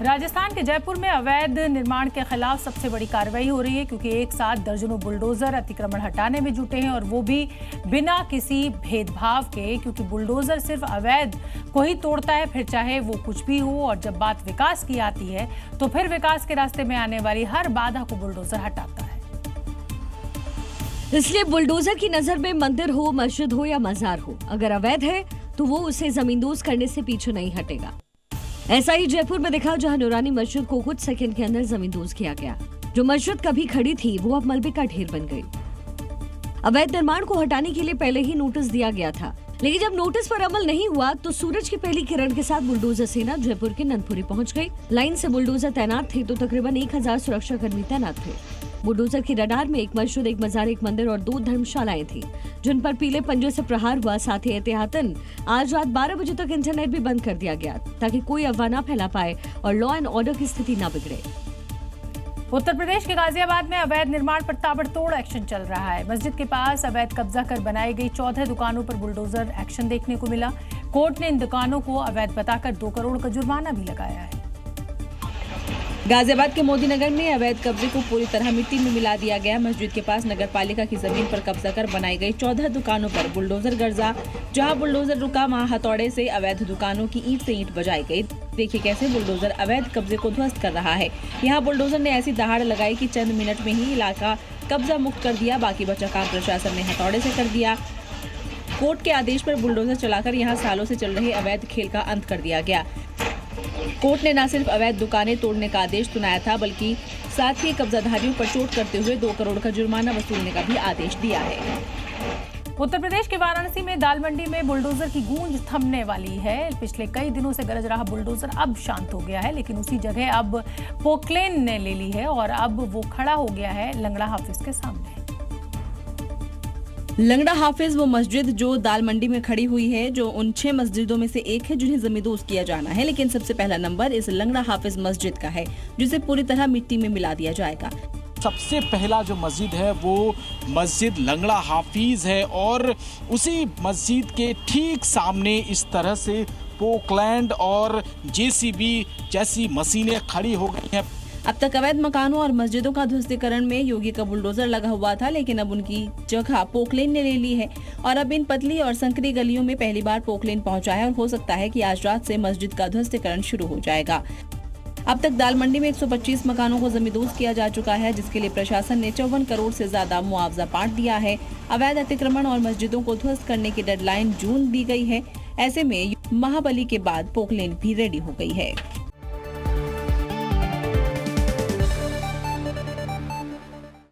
राजस्थान के जयपुर में अवैध निर्माण के खिलाफ सबसे बड़ी कार्रवाई हो रही है, क्योंकि एक साथ दर्जनों बुलडोजर अतिक्रमण हटाने में जुटे हैं और वो भी बिना किसी भेदभाव के, क्योंकि बुलडोजर सिर्फ अवैध को ही तोड़ता है, फिर चाहे वो कुछ भी हो। और जब बात विकास की आती है तो फिर विकास के रास्ते में आने वाली हर बाधा को बुलडोजर हटाता है। इसलिए बुलडोजर की नजर में मंदिर हो, मस्जिद हो या मजार हो, अगर अवैध है तो वो उसे जमींदोज करने से पीछे नहीं हटेगा। ऐसा ही जयपुर में दिखा, जहां नूरानी मस्जिद को कुछ सेकंड के अंदर जमींदोज किया गया। जो मस्जिद कभी खड़ी थी वो अब मलबे का ढेर बन गई। अवैध निर्माण को हटाने के लिए पहले ही नोटिस दिया गया था, लेकिन जब नोटिस पर अमल नहीं हुआ तो सूरज की पहली किरण के साथ बुलडोजर सेना जयपुर के नंदपुरी पहुंच गई। लाइन से बुलडोजर तैनात थे तो तकरीबन 1000 सुरक्षा कर्मी तैनात थे। बुलडोजर की रडार में एक मस्जिद, एक मजार, एक मंदिर और 2 धर्मशालाएं थी, जिन पर पीले पंजे से प्रहार हुआ। साथ ही एहतियातन आज रात 12 बजे तक इंटरनेट भी बंद कर दिया गया, ताकि कोई अफवाह न फैला पाए और लॉ एंड ऑर्डर की स्थिति न बिगड़े। उत्तर प्रदेश के गाजियाबाद में अवैध निर्माण पर ताबड़तोड़ एक्शन चल रहा है। मस्जिद के पास अवैध कब्जा कर बनाई गई 14 दुकानों पर बुलडोजर एक्शन देखने को मिला। कोर्ट ने इन दुकानों को अवैध बताकर 2 करोड़ का जुर्माना भी लगाया है। गाजियाबाद के मोदी नगर में अवैध कब्जे को पूरी तरह मिट्टी में मिला दिया गया। मस्जिद के पास नगर पालिका की जमीन पर कब्जा कर बनाई गई 14 दुकानों पर बुलडोजर गर्जा। जहां बुलडोजर रुका, वहां हथौड़े से अवैध दुकानों की ईंट से ईंट बजाई गई। देखिए कैसे बुलडोजर अवैध कब्जे को ध्वस्त कर रहा है। यहाँ बुलडोजर ने ऐसी दहाड़ लगाई कि चंद मिनट में ही इलाका कब्जा मुक्त कर दिया। बाकी बचा काम प्रशासन ने हथौड़े से कर दिया। कोर्ट के आदेश पर बुलडोजर चलाकर यहाँ सालों से चल रहे अवैध खेल का अंत कर दिया गया। कोर्ट ने न सिर्फ अवैध दुकानें तोड़ने का आदेश सुनाया था, बल्कि साथ ही कब्जाधारियों पर चोट करते हुए 2 करोड़ का जुर्माना वसूलने का भी आदेश दिया है। उत्तर प्रदेश के वाराणसी में दाल मंडी में बुलडोजर की गूंज थमने वाली है। पिछले कई दिनों से गरज रहा बुलडोजर अब शांत हो गया है, लेकिन उसी जगह अब पोकलेन ने ले ली है और अब वो खड़ा हो गया है लंगड़ा हाफिज के सामने। लंगड़ा हाफिज वो मस्जिद जो दाल मंडी में खड़ी हुई है, जो उन 6 मस्जिदों में से एक है जिन्हें जमींदोज किया जाना है। लेकिन सबसे पहला नंबर इस लंगड़ा हाफिज मस्जिद का है, जिसे पूरी तरह मिट्टी में मिला दिया जाएगा। सबसे पहला जो मस्जिद है वो मस्जिद लंगड़ा हाफिज है और उसी मस्जिद के ठीक सामने इस तरह से पोकलैंड और जेसीबी जैसी मशीनें खड़ी हो गई हैं। अब तक अवैध मकानों और मस्जिदों का ध्वस्तीकरण में योगी का बुलडोजर लगा हुआ था, लेकिन अब उनकी जगह पोकलेन ने ले ली है और अब इन पतली और संकरी गलियों में पहली बार पोकलेन पहुंचा है और हो सकता है कि आज रात से मस्जिद का ध्वस्तीकरण शुरू हो जाएगा। अब तक दाल मंडी में 125 मकानों को जमींदोज किया जा चुका है, जिसके लिए प्रशासन ने 54 करोड़ से ज्यादा मुआवजा बांट दिया है। अवैध अतिक्रमण और मस्जिदों को ध्वस्त करने की डेडलाइन जून दी गई है। ऐसे में महाबली के बाद पोकलेन भी रेडी हो गई है।